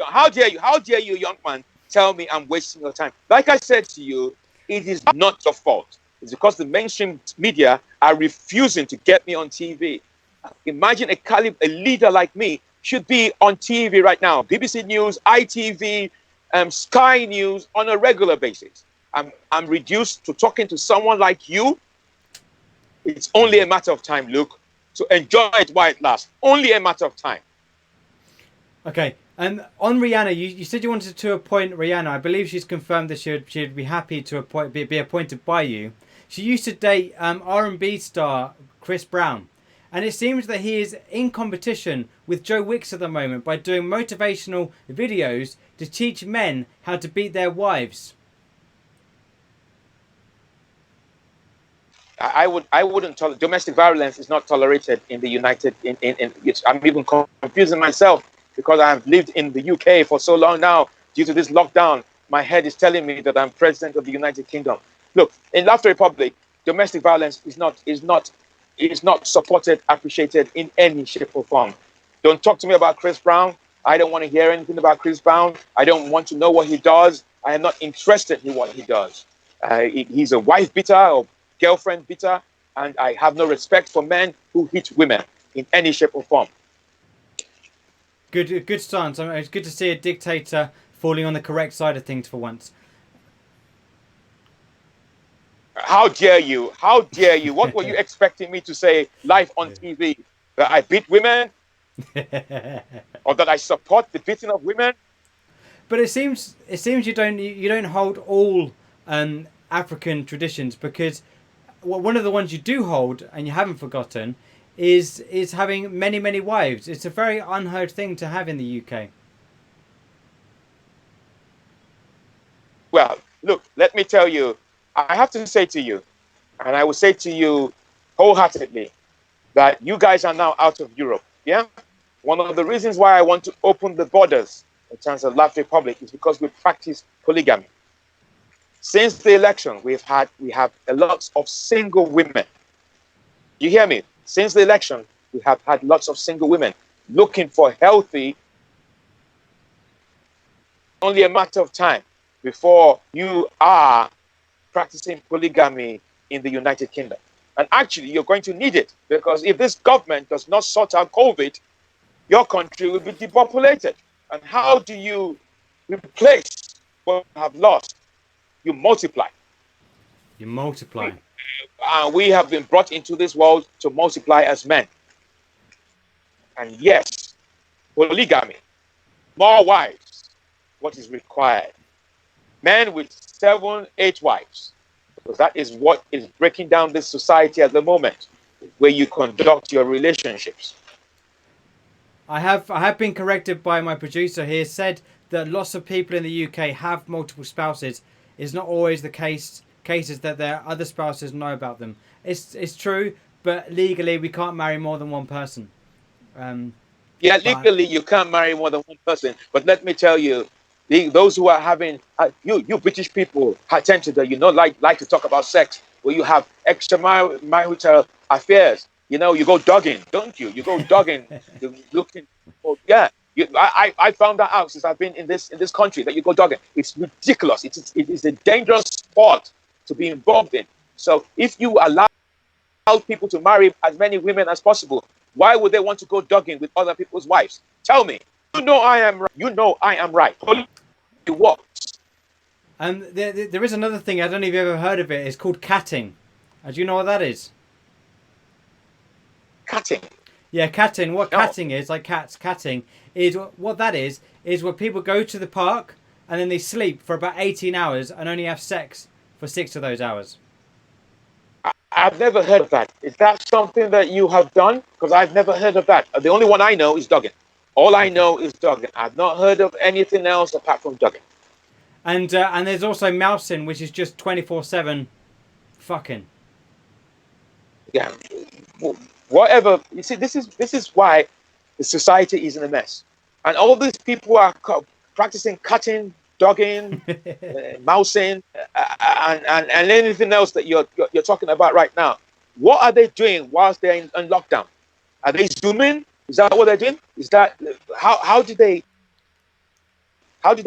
young man? Tell me I'm wasting your time. Like I said to you, it is not your fault. It's because the mainstream media are refusing to get me on TV. Imagine a leader like me should be on TV right now. BBC News, ITV, Sky News on a regular basis. I'm reduced to talking to someone like you. It's only a matter of time, Luke. So enjoy it while it lasts. Only a matter of time. Okay. On Rihanna, you said you wanted to appoint Rihanna. I believe she's confirmed that she'd be happy to be appointed by you. She used to date R&B star Chris Brown. And it seems that he is in competition with Joe Wicks at the moment by doing motivational videos to teach men how to beat their wives. I wouldn't tolerate domestic violence is not tolerated in the United. I'm even confusing myself because I've lived in the UK for so long now. Due to this lockdown, my head is telling me that I'm president of the United Kingdom. Look, in Laughter Republic, domestic violence is not is not supported, appreciated in any shape or form. Don't talk to me about Chris Brown. I don't want to hear anything about Chris Brown. I don't want to know what he does. I am not interested in what he does. He's a wife beater or girlfriend beater, and I have no respect for men who hit women in any shape or form. Good stance. I mean, it's good to see a dictator falling on the correct side of things for once. How dare you? How dare you? What were you expecting me to say live on TV? That I beat women or that I support the beating of women? But it seems you don't hold all African traditions, because one of the ones you do hold and you haven't forgotten is having many wives. It's a very unheard thing to have in the UK. Well, look, let me tell you, I have to say to you, and I will say to you wholeheartedly, that you guys are now out of Europe. Yeah? One of the reasons why I want to open the borders in terms of Latin Republic is because we practice polygamy. Since the election, we have a lot of single women. You hear me? Since the election, we have had lots of single women looking for healthy. Only a matter of time before you are practicing polygamy in the United Kingdom. And actually, you're going to need it, because if this government does not sort out COVID, your country will be depopulated. And how do you replace what you have lost? You multiply. You multiply. We have been brought into this world to multiply as men. And yes, polygamy, more wives, what is required. Men with 7, 8 wives, because that is what is breaking down this society at the moment, where you conduct your relationships. I have been corrected by my producer. He has said that lots of people in the UK have multiple spouses. It's not always the cases that their other spouses know about them. It's true, but legally we can't marry more than one person. Yeah, legally you can't marry more than one person. But let me tell you, those who are having you British people tend to like to talk about sex, where you have extramarital affairs. You go dogging, don't you? You go dogging, you're looking for, yeah. I found that out since I've been in this country, that you go dogging. It's ridiculous. It is a dangerous sport to be involved in. So if you allow people to marry as many women as possible, why would they want to go dogging with other people's wives? Tell me. You know I am right. You know I am right. It works. There is another thing, I don't know if you've ever heard of it. It's called catting. Do you know what that is? Catting. Yeah, catting. What No. catting is, like cats, catting is what that is where people go to the park and then they sleep for about 18 hours and only have sex for 6 of those hours. I've never heard of that. Is that something that you have done? Because I've never heard of that. The only one I know is dogging. All I know is dogging. I've not heard of anything else apart from dogging. And there's also mousing, which is just 24/7 fucking. Yeah. Whatever. You see, this is why the society is in a mess. And all these people are practicing cutting, dogging, mousing, and anything else that you're talking about right now. What are they doing whilst they're in lockdown? Are they zooming? Is that what they're doing? Is that how do they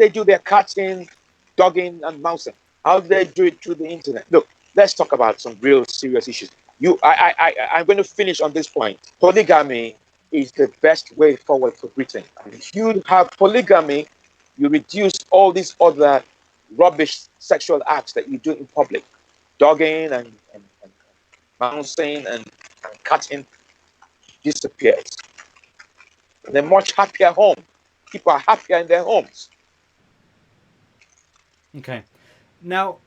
do their cutting, dogging, and mousing? How do they do it through the internet? Look, let's talk about some real serious issues. I'm going to finish on this point. Polygamy is the best way forward for Britain. And if you have polygamy, you reduce all these other rubbish sexual acts that you do in public. Dogging and bouncing and cutting disappears. And they're much happier home. People are happier in their homes. Okay. Now,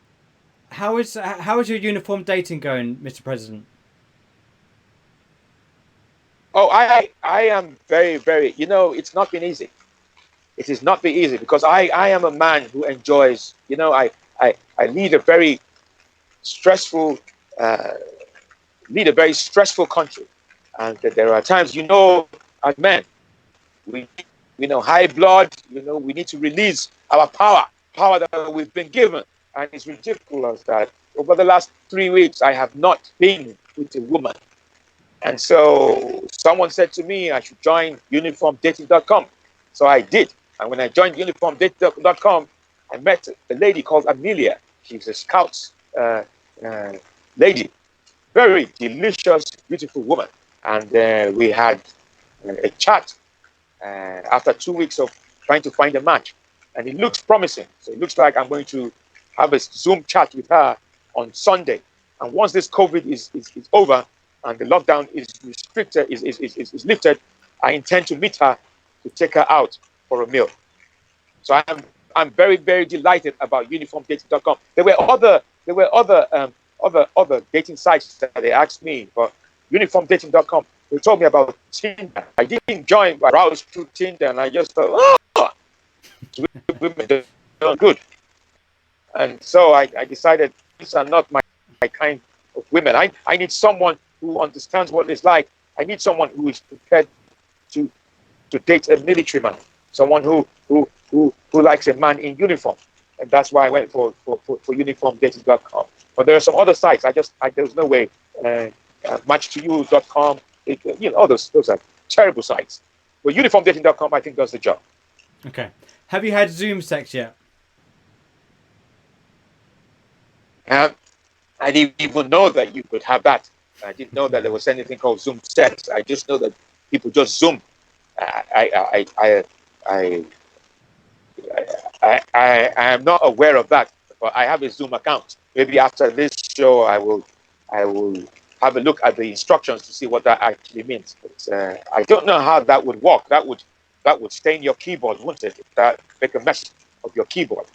how is your uniform dating going, Mr. President? Oh, I am very, very, it's not been easy. It has not been easy because I am a man who enjoys, I lead a very stressful, country. And there are times, as men, we, high blood, we need to release our power that we've been given. And it's ridiculous that over the last 3 weeks, I have not been with a woman. And so someone said to me I should join uniformdating.com. So I did. And when I joined uniformdating.com, I met a lady called Amelia. She's a Scouts uh, lady, very delicious, beautiful woman. And we had a chat after 2 weeks of trying to find a match. And it looks promising. So it looks like I'm going to have a Zoom chat with her on Sunday. And once this COVID is over and the lockdown is restricted, is lifted, I intend to meet her to take her out for a meal. So I'm very, very delighted about uniformdating.com. There were other dating sites that they asked me, but uniformdating.com, they told me about Tinder. I didn't join, but I browsed through Tinder and I just thought, oh, women are good. And so I decided these are not my kind of women. I need someone who understands what it's like. I need someone who is prepared to date a military man, someone who likes a man in uniform. And that's why I went for uniformdating.com. But there are some other sites. There's no way. Match2you.com, all those are terrible sites. But uniformdating.com, I think, does the job. Okay. Have you had Zoom sex yet? I didn't even know that you could have that. I didn't know that there was anything called Zoom sex. I just know that people just Zoom. I am not aware of that, but I have a Zoom account. Maybe after this show, I will have a look at the instructions to see what that actually means. But I don't know how that would work. That would stain your keyboard, wouldn't it? That make a mess of your keyboard.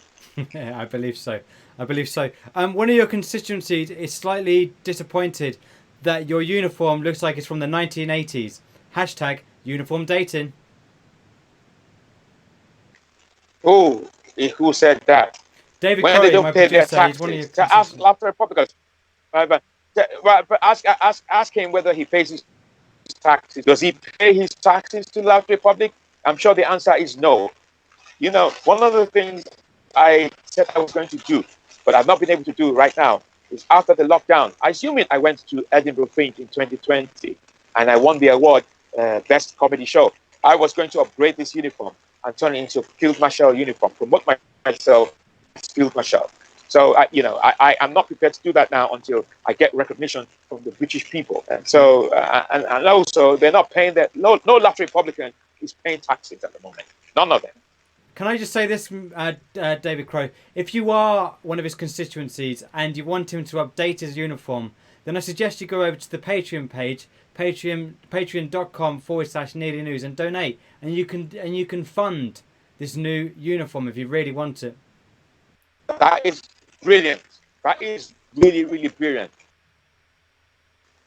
Yeah, I believe so. One of your constituencies is slightly disappointed that your uniform looks like it's from the 1980s. Hashtag uniform dating. Oh, who said that? David When Crowley, they don't my pay their producer, he's one of your taxes, to ask constituents. Laughter Republicans. But ask him whether he pays his taxes. Does he pay his taxes to Laughter Republic? I'm sure the answer is no. One of the things I said I was going to do, but I've not been able to do right now, is after the lockdown. Assuming I went to Edinburgh Fringe in 2020 and I won the award, Best Comedy Show, I was going to upgrade this uniform and turn it into a Field Marshal uniform, promote myself as Field Marshal. So, I'm not prepared to do that now until I get recognition from the British people. And so, and also, they're not paying that. No left Republican is paying taxes at the moment. None of them. Can I just say this, David Crow? If you are one of his constituencies and you want him to update his uniform, then I suggest you go over to the Patreon page, patreon.com/Nearly News, and donate, and you can fund this new uniform if you really want it. That is brilliant. That is really, really brilliant.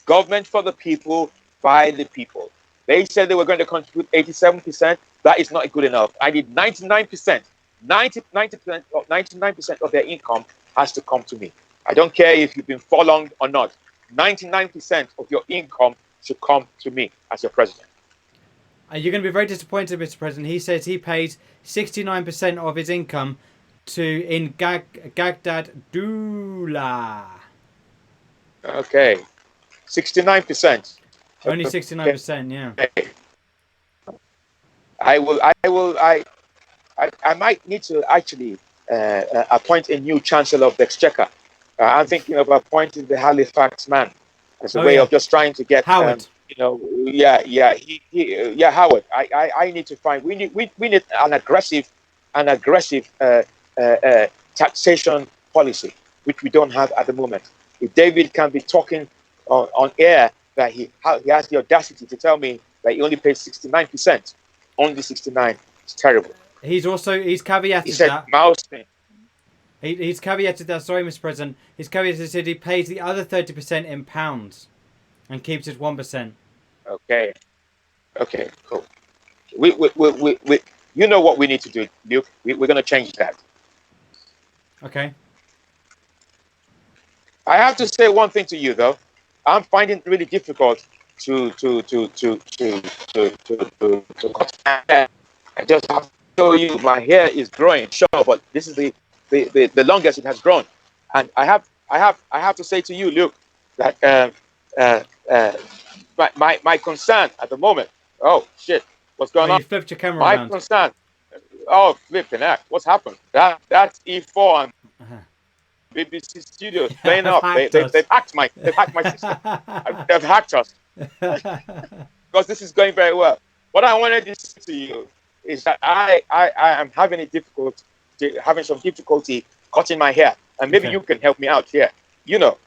Government for the people, by the people. They said they were going to contribute 87%. That is not good enough. I need 99%. 99% of their income has to come to me. I don't care if you've been furlonged or not. 99% of your income should come to me as your president. You're going to be very disappointed, Mr. President. He says he pays 69% of his income in Gagdad Doula. Okay. 69%. Only 69%, yeah. Okay. I might need to actually appoint a new Chancellor of the Exchequer. I'm thinking of appointing the Halifax man as a way of just trying to get Howard. Howard. I need to find. We need an aggressive taxation policy, which we don't have at the moment. If David can be talking on air that he has the audacity to tell me that he only pays 69%, only 69, it's terrible. He's caveated he said, that. Mousing. He's caveated that. Sorry, Mr. President. He's caveated said he pays the other 30% in pounds, and keeps it 1%. Okay, cool. We you know what we need to do, Luke. We're going to change that. Okay. I have to say one thing to you though. I'm finding it really difficult to cut my hair. I just have to show you my hair is growing, sure, but this is the longest it has grown. And I have to say to you, Luke, that my concern at the moment. Oh shit, what's Oh, going on? you flipped your camera My around. concern. Oh, flipping heck, what's happened? That's E4 and Uh-huh. BBC Studios Yeah, playing I've up. hacked us. They've hacked my system. They've hacked us because this is going very well. What I wanted to say to you is that I am having some difficulty cutting my hair, and maybe Okay. you can help me out here. You know,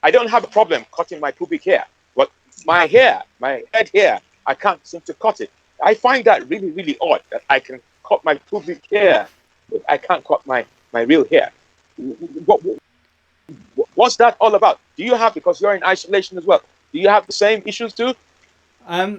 I don't have a problem cutting my pubic hair, but my hair, my head hair, I can't seem to cut it. I find that really, really odd that I can cut my pubic hair, but I can't cut my real hair. What, what's that all about? Do you have, because you're in isolation as well, do you have the same issues too? I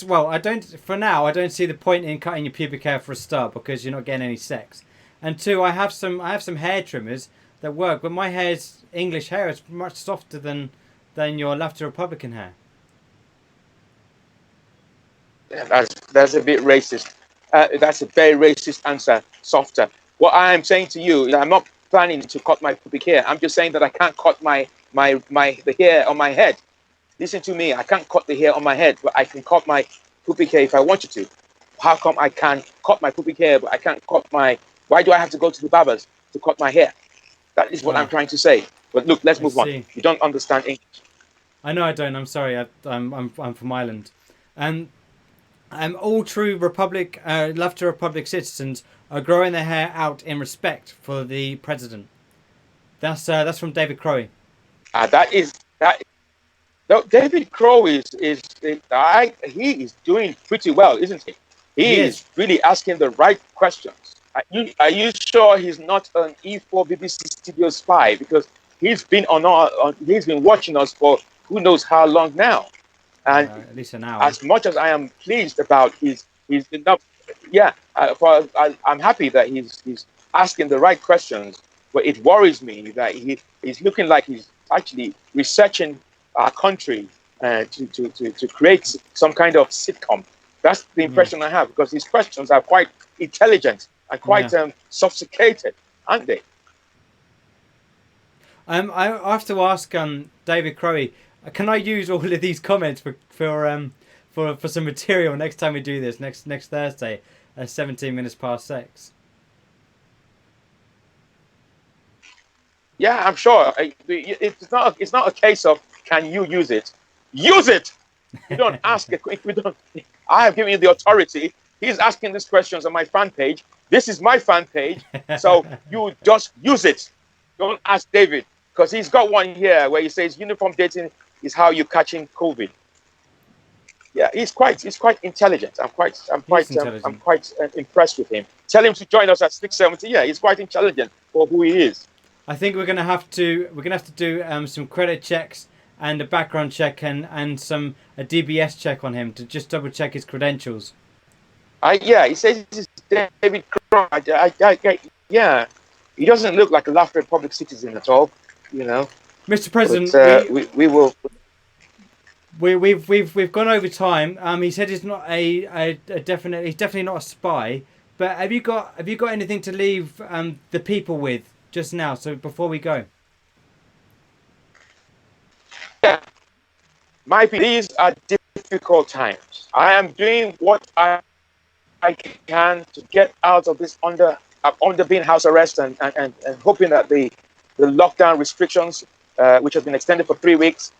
well, I don't for now. I don't see the point in cutting your pubic hair for a start because you're not getting any sex, and two, I have some hair trimmers that work, but my hair's English hair is much softer than your left Republican hair. Yeah, that's a bit racist. That's a very racist answer. Softer. What I am saying to you is I'm not planning to cut my pubic hair. I'm just saying that I can't cut my the hair on my head. Listen to me. I can't cut the hair on my head, but I can cut my pubic hair if I wanted to. How come I can cut my pubic hair, but I can't cut my? Why do I have to go to the barbers to cut my hair? That is what I'm Wow, trying to say. But look, let's I move on. see. You don't understand English. I know I don't. I'm sorry. I'm from Ireland, and all true left Republic citizens are growing their hair out in respect for the president. That's from David Crowe. That is that. No, David Crowe he is doing pretty well, isn't he? He He is. is really asking the right questions. Are you sure he's not an E4 BBC studio spy? Because he's been watching us for who knows how long now. And At least an hour. as much as I am pleased about his enough, yeah, I'm happy that he's asking the right questions. But it worries me that he's looking like he's actually researching our country to create some kind of sitcom. That's the Yeah. impression I have because his questions are quite intelligent and quite Yeah. sophisticated, aren't they? I have to ask David Crowe, can I use all of these comments for some material next time we do this next Thursday at 17 minutes past 6? Yeah, I'm sure. It's not a case of can you use it? Use it. You don't ask if we don't. I have given you the authority. He's asking these questions on my fan page. This is my fan page, so you just use it. Don't ask David because he's got one here where he says uniform dating is how you're catching COVID. Yeah, he's quite intelligent. He's I'm intelligent. quite impressed with him. Tell him to join us at 6:70. Yeah, he's quite intelligent for who he is. I think we're gonna have to do some credit checks and a background check and a DBS check on him to just double check his credentials. Yeah, he says this is David Crowe. Yeah, he doesn't look like a laughter public citizen at all, you know. Mr. But President, we will. we've gone over time. He said he's not he's definitely not a spy. But have you got anything to leave the people with just now? So before we go, Yeah, these are difficult times. I am doing what I can to get out of this under being house arrest and hoping that the lockdown restrictions, which have been extended for 3 weeks,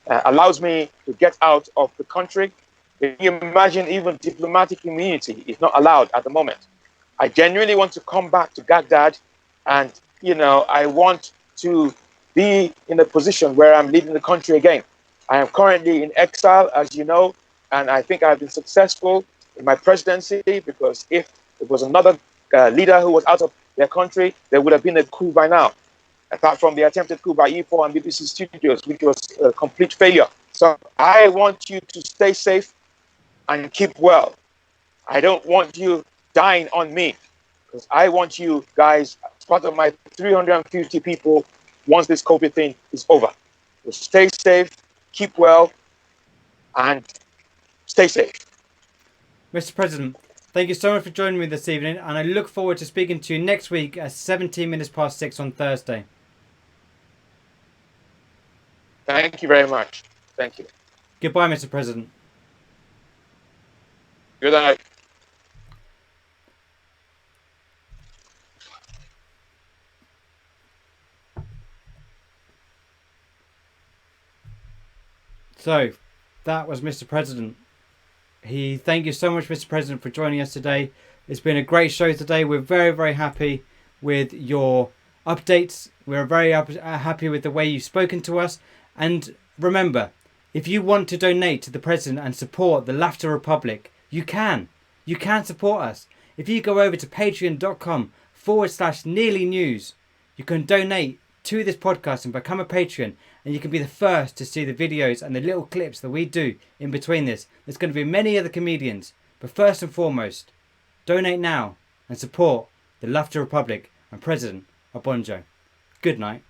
allows me to get out of the country. Can you imagine even diplomatic immunity is not allowed at the moment? I genuinely want to come back to Baghdad and, I want to be in a position where I'm leading the country again. I am currently in exile, as you know, and I think I've been successful in my presidency because if it was another leader who was out of their country, there would have been a coup by now. Apart from the attempted coup by E4 and BBC Studios, which was a complete failure. So I want you to stay safe and keep well. I don't want you dying on me because I want you guys, as part of my 350 people, once this COVID thing is over. So stay safe, keep well, and stay safe. Mr. President, thank you so much for joining me this evening, and I look forward to speaking to you next week at 17 minutes past 6 on Thursday. Thank you very much. Thank you. Goodbye, Mr. President. Good night. So, that was Mr. President. Thank you so much, Mr. President, for joining us today. It's been a great show today. We're very, very happy with your updates. We're very happy with the way you've spoken to us. And remember, if you want to donate to the President and support the Laughter Republic, you can. You can support us. If you go over to patreon.com/nearly news, you can donate to this podcast and become a patron, and you can be the first to see the videos and the little clips that we do in between this. There's going to be many other comedians, but first and foremost, donate now and support the Laughter Republic and President Obonjo. Good night.